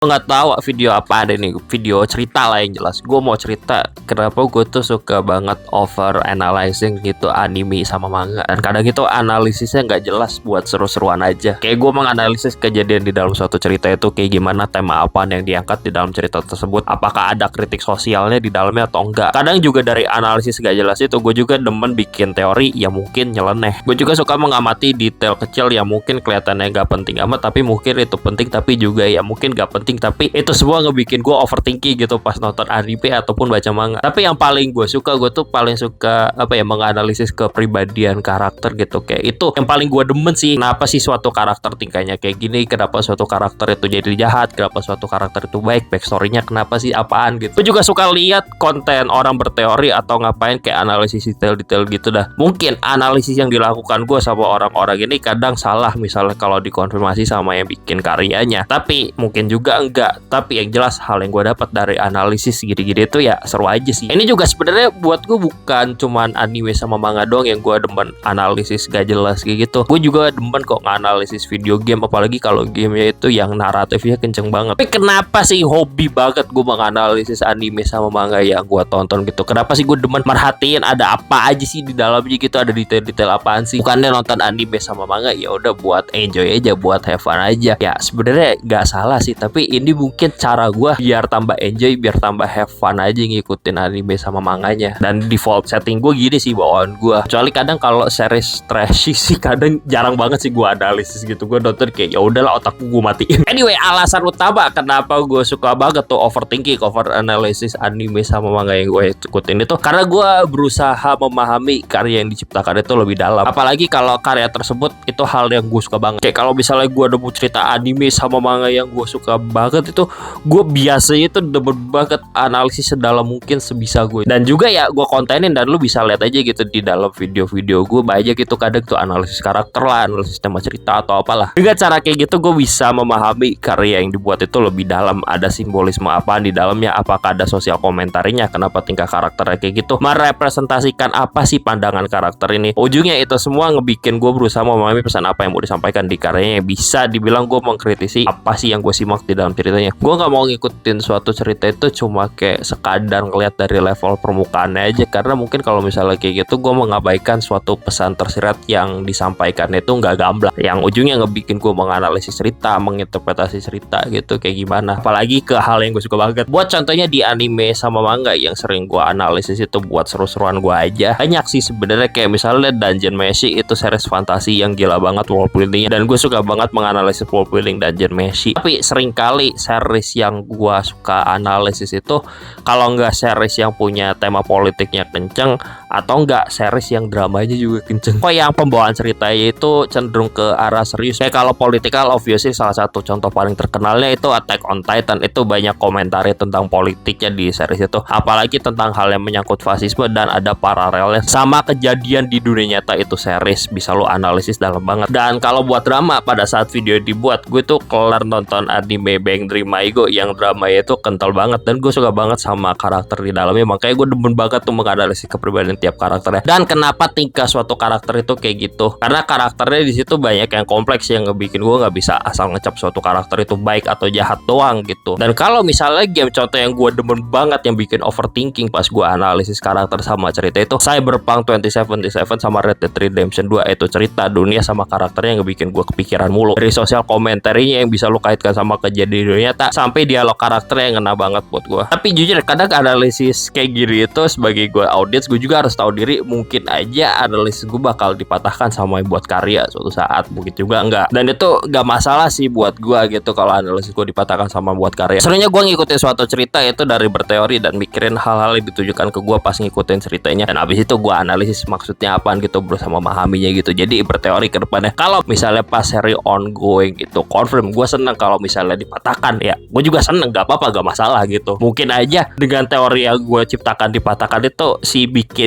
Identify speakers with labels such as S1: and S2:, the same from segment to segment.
S1: Nggak tahu video apa ada nih, video cerita lah yang jelas. Gue mau cerita kenapa gue tuh suka banget over analyzing gitu anime sama manga, dan kadang itu analisisnya nggak jelas buat seru-seruan aja. Kayak gue menganalisis kejadian di dalam suatu cerita itu kayak gimana, tema apa yang diangkat di dalam cerita tersebut, apakah ada kritik sosialnya di dalamnya atau enggak. Kadang juga dari analisis nggak jelas itu gue juga demen bikin teori yang mungkin nyeleneh. Gue juga suka mengamati detail kecil yang mungkin kelihatannya nggak penting amat, tapi mungkin itu penting, tapi juga ya mungkin nggak penting, tapi itu semua ngebikin gue overthinking gitu pas nonton anime ataupun baca manga. Tapi yang paling gue tuh paling suka apa ya, menganalisis kepribadian karakter gitu. Kayak itu yang paling gue demen sih. Kenapa sih suatu karakter tingkahnya kayak gini, kenapa suatu karakter itu jadi jahat, kenapa suatu karakter itu baik, backstory-nya kenapa sih, apaan gitu. Gue juga suka lihat konten orang berteori atau ngapain kayak analisis detail-detail gitu dah. Mungkin analisis yang dilakukan gue sama orang-orang ini kadang salah, misalnya kalau dikonfirmasi sama yang bikin karyanya, tapi mungkin juga enggak. Tapi yang jelas hal yang gue dapat dari analisis gini-gini itu ya seru aja sih. Ini juga sebenarnya buat gue bukan cuman anime sama manga doang yang gue demen analisis gak jelas kayak gitu. Gue juga demen kok nganalisis video game, apalagi kalau gamenya itu yang naratifnya kenceng banget. Tapi kenapa sih hobi banget gue menganalisis anime sama manga yang gue tonton gitu? Kenapa sih gue demen merhatiin ada apa aja sih di dalamnya gitu, ada detail-detail apaan sih? Bukannya nonton anime sama manga ya udah buat enjoy aja, buat have fun aja. Ya sebenarnya nggak salah sih, tapi ini mungkin cara gue biar tambah enjoy, biar tambah have fun aja ngikutin anime sama manganya. Dan default setting gue gini sih bawaan gue. Kecuali kadang kalau series trashy sih kadang jarang banget sih gue analisis gitu. Gue nonton kayak ya udahlah, otakku gue matiin. Anyway, alasan utama kenapa gue suka banget tuh overthinking, over analysis anime sama manga yang gue ikutin itu karena gue berusaha memahami karya yang diciptakan itu lebih dalam. Apalagi kalau karya tersebut itu hal yang gue suka banget. Kayak kalau misalnya gue nemu cerita anime sama manga yang gue suka banget itu, gue biasanya itu demen banget analisis sedalam mungkin sebisa gue. Dan juga ya gue kontenin, dan lu bisa lihat aja gitu di dalam video-video gue banyak gitu kadang tuh analisis karakter lah, analisis tema cerita atau apalah. Dengan cara kayak gitu gue bisa memahami karya yang dibuat itu lebih dalam, ada simbolisme apa di dalamnya, apakah ada sosial komentarinya, kenapa tingkah karakternya kayak gitu, merepresentasikan apa sih pandangan karakter ini. Ujungnya itu semua ngebikin gue berusaha memahami pesan apa yang mau disampaikan di karyanya. Bisa dibilang gue mengkritisi apa sih yang gue simak di dalam ceritanya. Gue gak mau ngikutin suatu cerita itu cuma kayak sekadar ngeliat dari level permukaannya aja, karena mungkin kalau misalnya kayak gitu gue mengabaikan suatu pesan tersirat yang disampaikan itu nggak gamblang, yang ujungnya ngebikin gue menganalisis cerita, menginterpretasi cerita gitu kayak gimana. Apalagi ke hal yang gue suka banget. Buat contohnya di anime sama manga yang sering gue analisis itu buat seru-seruan gue aja, banyak sih sebenarnya. Kayak misalnya Dungeon Meshi, itu series fantasi yang gila banget world buildingnya, dan gue suka banget menganalisis world building Dungeon Meshi. Tapi seringkali series yang gue suka analisis itu kalau nggak series yang punya tema politiknya kenceng, atau nggak series yang dramanya juga kenceng. Kok yang pembawaan ceritanya itu cenderung ke arah serius. Kayak kalau politikal obviously salah satu contoh paling terkenalnya itu Attack on Titan. Itu banyak komentari tentang politiknya di series itu, apalagi tentang hal yang menyangkut fasisme, dan ada paralelnya sama kejadian di dunia nyata. Itu series bisa lo analisis dalam banget. Dan kalau buat drama, pada saat video dibuat, gue tuh kelar nonton anime Bang Dream Maigo yang dramanya itu kental banget, dan gue suka banget sama karakter di dalamnya. Makanya gue demen banget tuh menganalisis kepribadian tiap karakternya. Dan kenapa tingkah suatu karakter itu kayak gitu, karena karakternya di situ banyak yang kompleks yang ngebikin gue nggak bisa asal ngecap suatu karakter itu baik atau jahat doang gitu. Dan kalau misalnya game contoh yang gue demen banget yang bikin overthinking pas gue analisis karakter sama cerita itu Cyberpunk 2077 sama Red Dead Redemption 2. Itu cerita dunia sama karakternya yang ngebikin gue kepikiran mulu, dari sosial komentarinya yang bisa lo kaitkan sama kejadian dunia nyata, sampai dialog karakternya yang ngena banget buat gue. Tapi jujur kadang analisis kayak gini itu sebagai gue audiens, gue juga harus tahu diri, mungkin aja analisis gue bakal dipatahkan sama yang buat karya suatu saat, mungkin juga enggak. Dan itu gak masalah sih buat gue gitu kalau analisis gue dipatahkan sama buat karya. Sebenarnya gue ngikutin suatu cerita itu dari berteori dan mikirin hal-hal yang ditujukan ke gue pas ngikutin ceritanya, dan abis itu gue analisis maksudnya apaan gitu, berusaha memahaminya gitu. Jadi berteori ke depannya. Kalau misalnya pas seri ongoing gitu confirm, gue seneng kalau misalnya dipatahkan, ya gue juga seneng, gak apa-apa, gak masalah gitu. Mungkin aja dengan teori yang gue ciptakan dipatahkan itu, si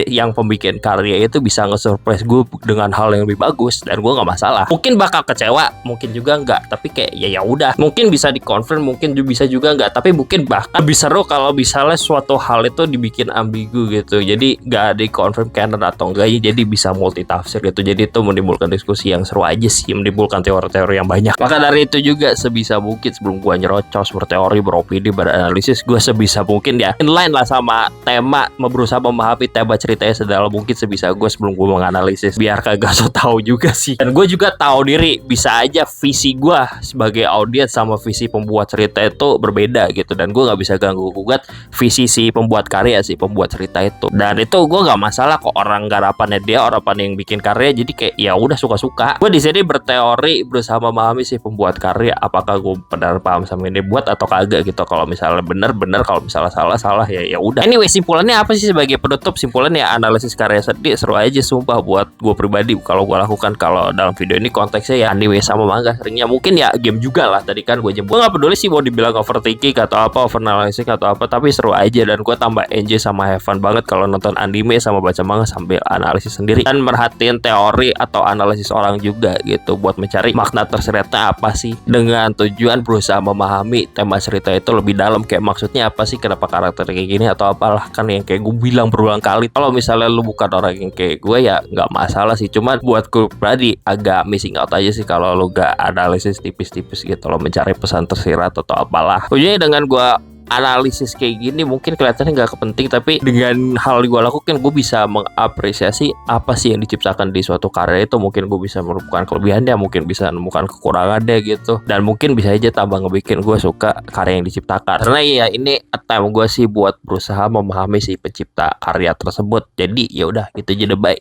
S1: yang pembikin karya itu bisa nge-surprise gue dengan hal yang lebih bagus, dan gue gak masalah. Mungkin bakal kecewa, mungkin juga enggak, tapi kayak ya udah, mungkin bisa dikonfirm, mungkin bisa juga enggak. Tapi mungkin bahkan lebih seru kalau misalnya suatu hal itu dibikin ambigu gitu, jadi gak dikonfirm canon atau enggak, jadi bisa multi tafsir gitu. Jadi itu menimbulkan diskusi yang seru aja sih, menimbulkan teori-teori yang banyak. Maka dari itu juga sebisa mungkin sebelum gue nyerocos, berteori, beropini, beranalisis, gue sebisa mungkin ya inline lah sama tema, berusaha memahami tema ceritanya sedalam mungkin sebisa gue sebelum gue menganalisis, biar kagak so tahu juga sih. Dan gue juga tahu diri bisa aja visi gue sebagai audiens sama visi pembuat cerita itu berbeda gitu, dan gue nggak bisa ganggu gugat visi si pembuat karya, si pembuat cerita itu. Dan itu gue nggak masalah kok, orang garapannya dia, orang yang bikin karya, jadi kayak ya udah suka-suka. Gue di sini berteori, berusaha memahami si pembuat karya, apakah gue benar paham sama ini buat atau kagak gitu. Kalau misalnya benar, kalau misalnya salah ya udah. Anyway, simpulannya apa sih sebagai penutup? Simpulannya analisis karya sedih seru aja sumpah buat gue pribadi. Kalau gue lakukan kalau dalam video ini konteksnya ya anime sama manga, seringnya mungkin ya game juga lah. Tadi kan gue jemput, gue nggak peduli sih mau dibilang overthinking atau apa, overanalyzing atau apa, tapi seru aja dan gue tambah enjoy sama have fun banget kalau nonton anime sama baca manga sambil analisis sendiri dan merhatiin teori atau analisis orang juga gitu, buat mencari makna tersiratnya apa sih, dengan tujuan berusaha memahami tema cerita itu lebih dalam, kayak maksudnya apa sih, kenapa karakter kayak gini atau apalah. Kan yang kayak gue bilang berulang kali, kalau misalnya lu bukan orang yang kayak gue ya nggak masalah sih, cuman buat gue pribadi agak missing out aja sih kalau lu gak analisis tipis-tipis gitu loh, mencari pesan tersirat atau apalah. Ujungnya dengan gue analisis kayak gini mungkin kelihatannya nggak penting, tapi dengan hal gue lakukan gue bisa mengapresiasi apa sih yang diciptakan di suatu karya itu. Mungkin gue bisa menemukan kelebihannya, mungkin bisa menemukan kekurangannya gitu, dan mungkin bisa aja tambah ngebikin gue suka karya yang diciptakan. Karena ya ini attempt gue sih buat berusaha memahami si pencipta karya tersebut. Jadi ya udah gitu aja deh, bye.